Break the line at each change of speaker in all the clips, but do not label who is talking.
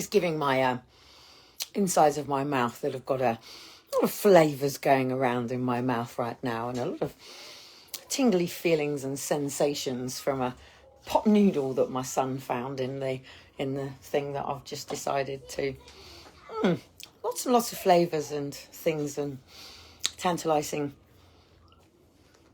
Just giving my insides of my mouth that have got a lot of flavours going around in my mouth right now, and a lot of tingly feelings and sensations from a pot noodle that my son found in the thing that I've just decided to. Lots and lots of flavours and things and tantalising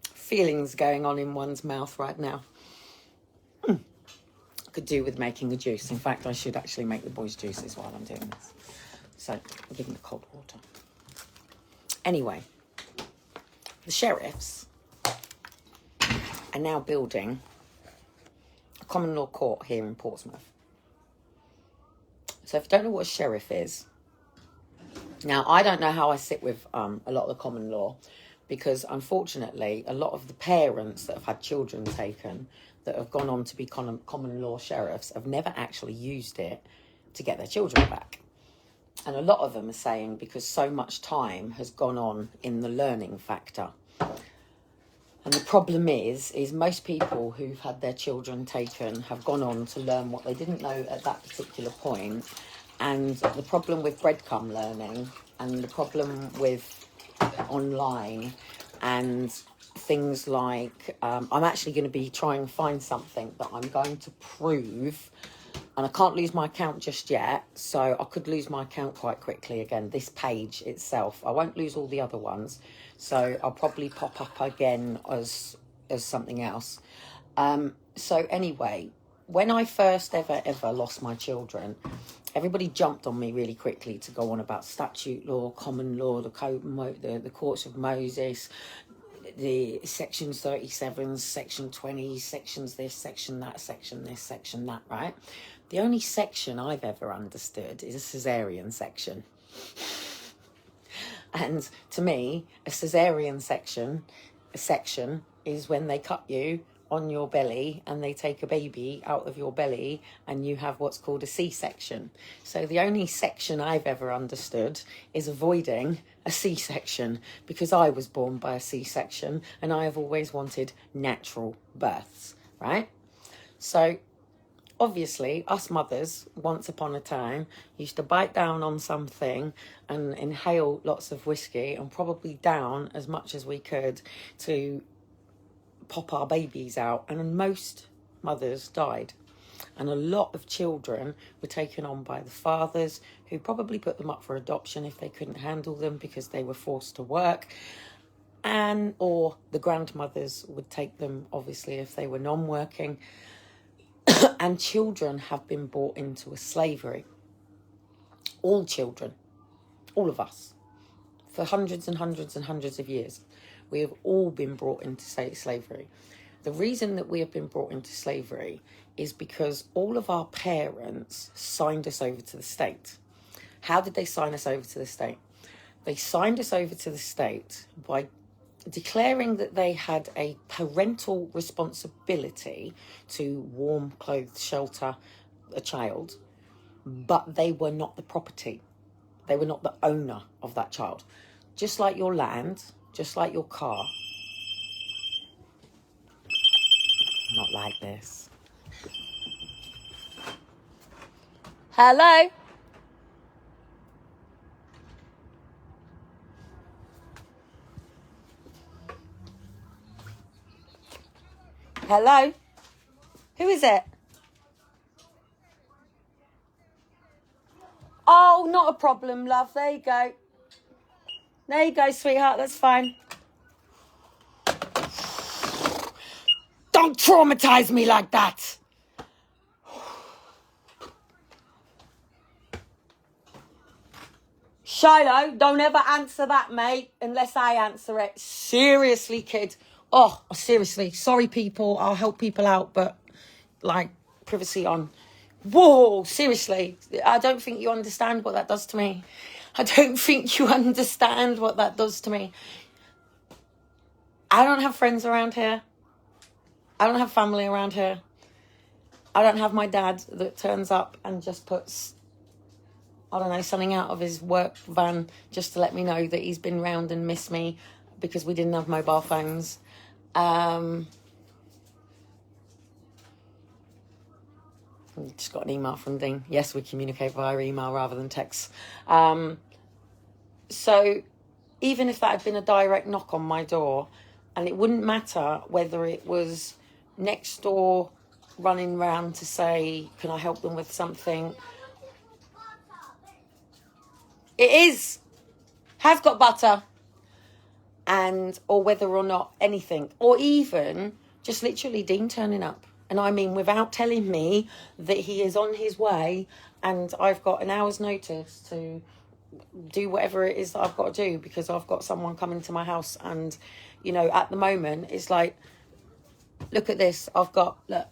feelings going on in one's mouth right now. Could do with making a juice. In fact, I should actually make the boys' juices while I'm doing this. So I'll give them the cold water. Anyway, the sheriffs are now building a common law court here in Portsmouth. So if you don't know what a sheriff is, now I don't know how I sit with a lot of the common law, because unfortunately a lot of the parents that have had children taken that have gone on to be common law sheriffs have never actually used it to get their children back. And a lot of them are saying because so much time has gone on in the learning factor. And the problem is most people who've had their children taken have gone on to learn what they didn't know at that particular point. And the problem with breadcrumb learning and the problem with online and things like, I'm actually going to be trying to find something that I'm going to prove, and I can't lose my account just yet, so I could lose my account quite quickly again, this page itself. I won't lose all the other ones, so I'll probably pop up again as something else. So anyway, when I first ever lost my children, everybody jumped on me really quickly to go on about statute law, common law, the courts of Moses, the sections 37, section 20, sections this, section that, section this, section that, right? The only section I've ever understood is a caesarean section. And to me, a caesarean section is when they cut you on your belly and they take a baby out of your belly and you have what's called a C-section. So the only section I've ever understood is avoiding a C-section, because I was born by a C-section and I have always wanted natural births, right? So obviously us mothers once upon a time used to bite down on something and inhale lots of whiskey and probably down as much as we could to pop our babies out, and most mothers died, and a lot of children were taken on by the fathers, who probably put them up for adoption if they couldn't handle them because they were forced to work, and or the grandmothers would take them obviously if they were non-working. And children have been brought into a slavery, all children, all of us, for hundreds and hundreds and hundreds of years. We have all been brought into slavery. The reason that we have been brought into slavery is because all of our parents signed us over to the state. How did they sign us over to the state? They signed us over to the state by declaring that they had a parental responsibility to warm, clothe, shelter a child, but they were not the property. They were not the owner of that child. Just like your land, just like your car. Not like this. Hello? Hello? Who is it? Oh, not a problem, love. There you go. There you go, sweetheart. That's fine. Don't traumatize me like that. Shiloh, don't ever answer that, mate, unless I answer it. Seriously, kid. Oh, seriously. Sorry, people. I'll help people out, but, like, privacy on. Whoa, seriously. I don't think you understand what that does to me. I don't think you understand what that does to me. I don't have friends around here. I don't have family around here. I don't have my dad that turns up and just puts, I don't know, something out of his work van just to let me know that he's been round and missed me because we didn't have mobile phones. Just got an email from Dean. Yes, we communicate via email rather than text. So even if that had been a direct knock on my door, and it wouldn't matter whether it was next door running round to say, can I help them with something? It is. Has got butter. And, or whether or not anything. Or even just literally Dean turning up. And I mean, without telling me that he is on his way and I've got an hour's notice to do whatever it is that I've got to do because I've got someone coming to my house. And, you know, at the moment, it's like, look at this. I've got, look,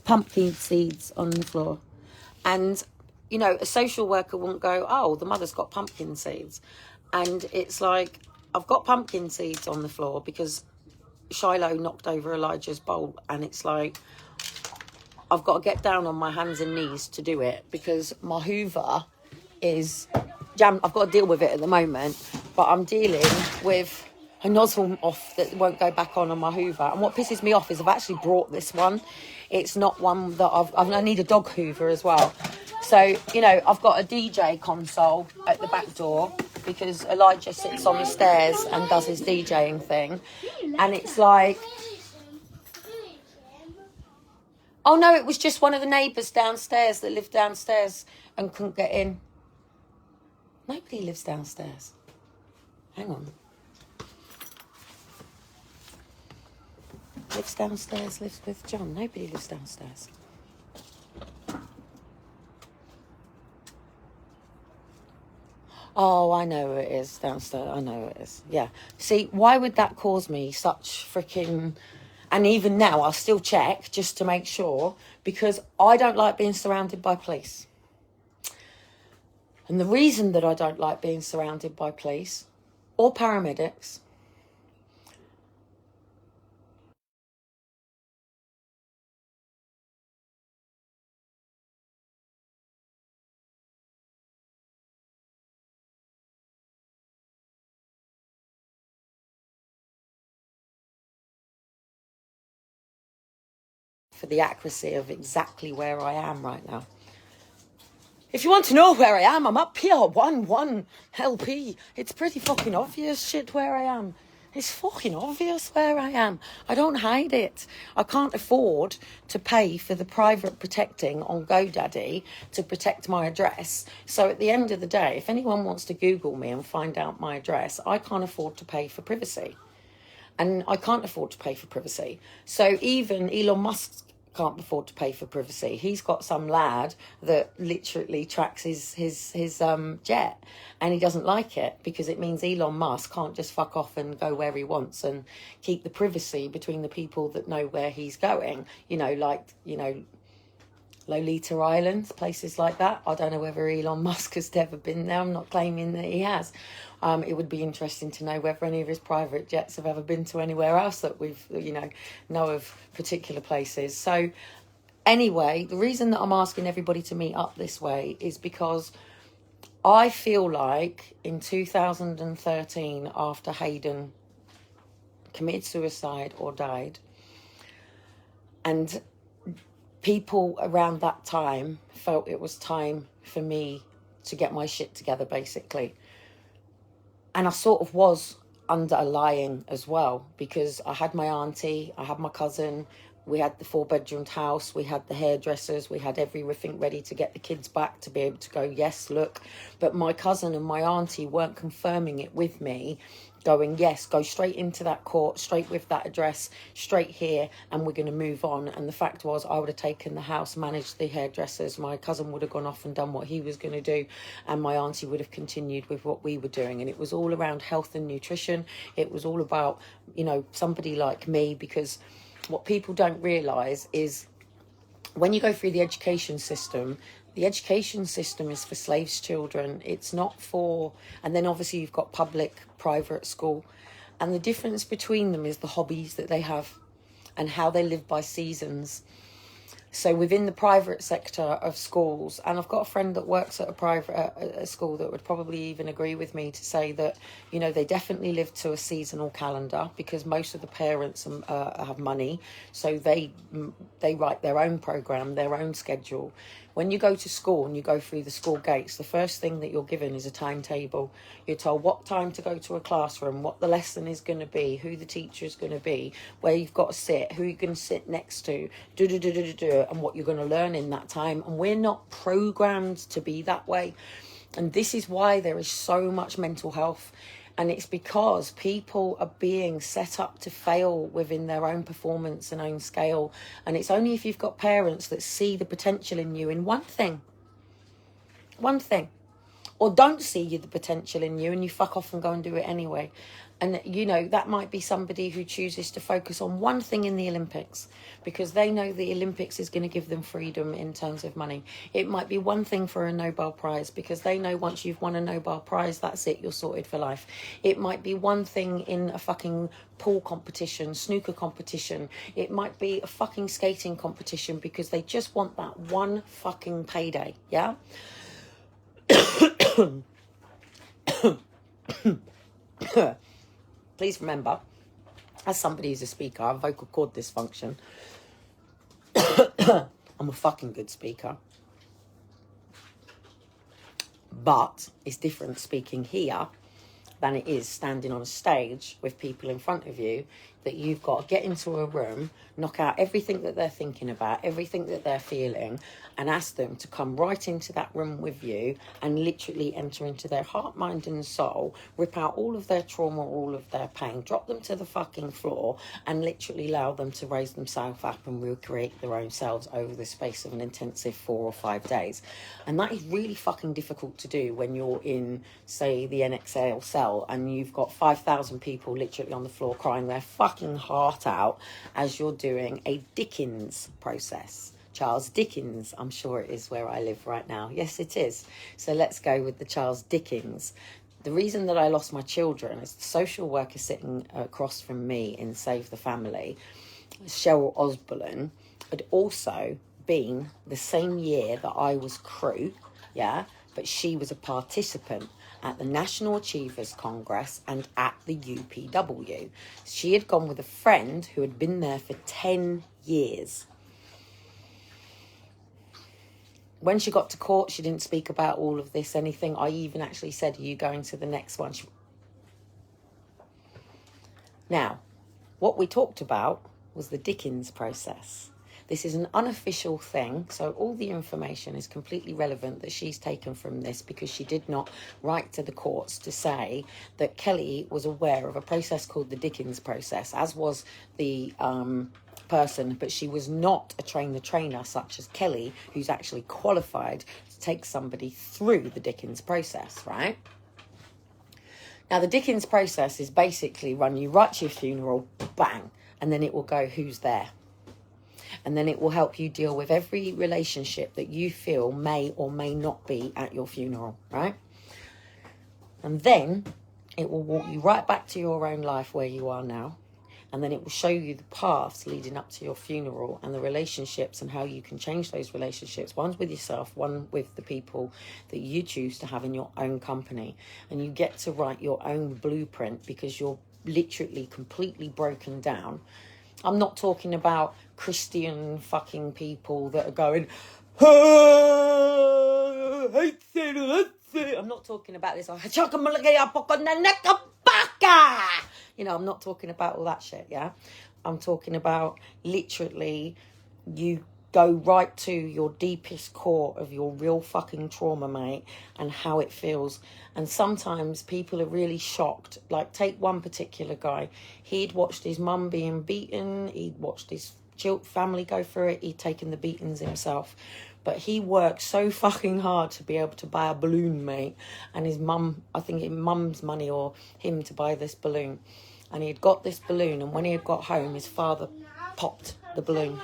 pumpkin seeds on the floor. And, you know, a social worker wouldn't go, oh, the mother's got pumpkin seeds. And it's like, I've got pumpkin seeds on the floor because Shiloh knocked over Elijah's bowl. And it's like, I've got to get down on my hands and knees to do it because my Hoover is jammed. I've got to deal with it at the moment, but I'm dealing with a nozzle off that won't go back on my Hoover. And what pisses me off is I've actually brought this one. It's not one that I need a dog Hoover as well. So, you know, I've got a DJ console at the back door because Elijah sits on the stairs and does his DJing thing. And it's like, oh no, it was just one of the neighbours downstairs that lived downstairs and couldn't get in. Nobody lives downstairs. Hang on. Lives downstairs, lives with John. Nobody lives downstairs. Oh, I know who it is downstairs. I know who it is. Yeah. See, why would that cause me such freaking... And even now, I'll still check just to make sure because I don't like being surrounded by police. And the reason that I don't like being surrounded by police or paramedics for the accuracy of exactly where I am right now. If you want to know where I am, I'm up here, 1 LP. It's pretty fucking obvious shit where I am. It's fucking obvious where I am. I don't hide it. I can't afford to pay for the private protecting on GoDaddy to protect my address. So at the end of the day, if anyone wants to Google me and find out my address, I can't afford to pay for privacy. And I can't afford to pay for privacy. So even Elon Musk can't afford to pay for privacy. He's got some lad that literally tracks his jet, and he doesn't like it because it means Elon Musk can't just fuck off and go where he wants and keep the privacy between the people that know where he's going. You know, like, you know, Lolita Island, places like that. I don't know whether Elon Musk has ever been there. I'm not claiming that he has. It would be interesting to know whether any of his private jets have ever been to anywhere else that we've, you know of particular places. So anyway, the reason that I'm asking everybody to meet up this way is because I feel like in 2013, after Hayden committed suicide or died, and people around that time felt it was time for me to get my shit together, basically. And I sort of was under a lying as well, because I had my auntie, I had my cousin, we had the 4-bedroomed house, we had the hairdressers, we had everything ready to get the kids back to be able to go, yes, look. But my cousin and my auntie weren't confirming it with me, going, yes, go straight into that court, straight with that address, straight here, and we're going to move on. And the fact was, I would have taken the house, managed the hairdressers, my cousin would have gone off and done what he was going to do, and my auntie would have continued with what we were doing. And it was all around health and nutrition. It was all about, you know, somebody like me, because what people don't realise is when you go through the education system is for slaves' children. It's not for... And then obviously you've got public, private school. And the difference between them is the hobbies that they have and how they live by seasons. So within the private sector of schools, and I've got a friend that works at a private a school that would probably even agree with me to say that, you know, they definitely live to a seasonal calendar, because most of the parents have money, so they write their own program, their own schedule. When you go to school and you go through the school gates, the first thing that you're given is a timetable. You're told what time to go to a classroom, what the lesson is going to be, who the teacher is going to be, where you've got to sit, who you're going to sit next to, and what you're going to learn in that time. And we're not programmed to be that way. And this is why there is so much mental health. And it's because people are being set up to fail within their own performance and own scale. And it's only if you've got parents that see the potential in you in one thing, or don't see the potential in you and you fuck off and go and do it anyway. And, you know, that might be somebody who chooses to focus on one thing in the Olympics because they know the Olympics is going to give them freedom in terms of money. It might be one thing for a Nobel Prize because they know once you've won a Nobel Prize, that's it, you're sorted for life. It might be one thing in a fucking pool competition, snooker competition. It might be a fucking skating competition because they just want that one fucking payday, yeah? Please remember, as somebody who's a speaker, I have vocal cord dysfunction. I'm a fucking good speaker. But it's different speaking here than it is standing on a stage with people in front of you, that you've got to get into a room, knock out everything that they're thinking about, everything that they're feeling, and ask them to come right into that room with you and literally enter into their heart, mind and soul, rip out all of their trauma, all of their pain, drop them to the fucking floor and literally allow them to raise themselves up and recreate their own selves over the space of an intensive 4 or 5 days. And that is really fucking difficult to do when you're in, say, the NXL cell and you've got 5,000 people literally on the floor crying their fucking heart out as you're doing a Dickens process. Charles Dickens, I'm sure it is where I live right now. Yes, it is. So let's go with the Charles Dickens. The reason that I lost my children is the social worker sitting across from me in Save the Family, Cheryl Osborne, had also been the same year that I was crew, yeah, but she was a participant at the National Achievers Congress and at the UPW. She had gone with a friend who had been there for 10 years. When she got to court, she didn't speak about all of this, anything. I even actually said, are you going to the next one? Now, what we talked about was the Dickens process. This is an unofficial thing, so all the information is completely relevant that she's taken from this because she did not write to the courts to say that Kellie was aware of a process called the Dickens process, as was the person, but she was not a trainer such as Kellie, who's actually qualified to take somebody through the Dickens process, right? Now, the Dickens process is basically run you right to your funeral, bang, and then it will go, who's there? And then it will help you deal with every relationship that you feel may or may not be at your funeral, right? And then it will walk you right back to your own life where you are now. And then it will show you the paths leading up to your funeral and the relationships and how you can change those relationships. One with yourself, one with the people that you choose to have in your own company. And you get to write your own blueprint because you're literally completely broken down. I'm not talking about Christian fucking people that are going, I'm not talking about this. You know, I'm not talking about all that shit, yeah? I'm talking about literally you go right to your deepest core of your real fucking trauma, mate, and how it feels. And sometimes people are really shocked. Like, take one particular guy. He'd watched his mum being beaten. He'd watched his family go through it. He'd taken the beatings himself. But he worked so fucking hard to be able to buy a balloon, mate. And his mum, I think his mum's money or him to buy this balloon. And he'd got this balloon. And when he had got home, his father popped the balloon.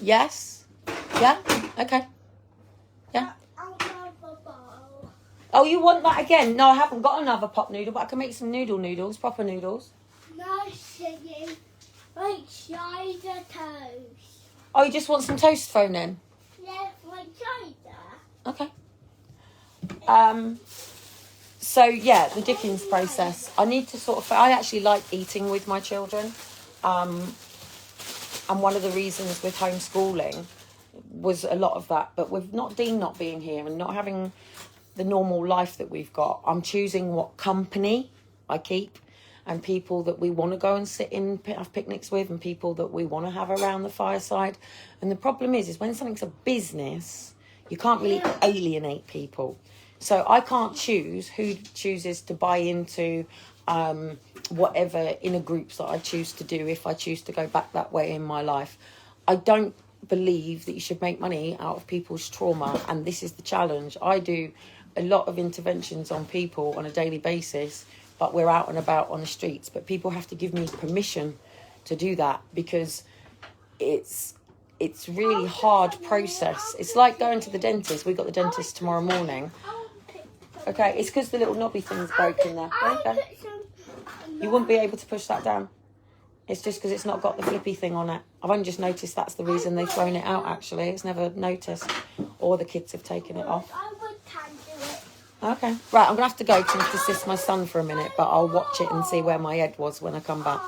Yes? Yeah? Okay. Yeah? Oh, you want that again? No, I haven't got another pop noodle, but I can make some noodles, proper noodles.
No, singing. Like cider toast.
Oh, you just want some toast thrown in?
Yeah, my charger.
Okay. So yeah, the Dickens process. I need to I actually like eating with my children. And one of the reasons with homeschooling was a lot of that. But with Dean not being here and not having the normal life that we've got, I'm choosing what company I keep and people that we want to go and sit in, have picnics with, and people that we want to have around the fireside. And the problem is when something's a business, you can't really alienate people. So I can't choose who chooses to buy into whatever inner groups that I choose to do if I choose to go back that way in my life. I don't believe that you should make money out of people's trauma, and this is the challenge. I do a lot of interventions on people on a daily basis, but we're out and about on the streets. But people have to give me permission to do that because it's really hard process. It's like going to the dentist. We got the dentist tomorrow morning. Okay, it's because the little knobby thing's broken there. There you go. You wouldn't be able to push that down. It's just because it's not got the flippy thing on it. I've only just noticed that's the reason they've thrown it out, actually. It's never noticed. Or the kids have taken it off. Okay. Right, I'm going to have to go to assist my son for a minute, but I'll watch it and see where my head was when I come back.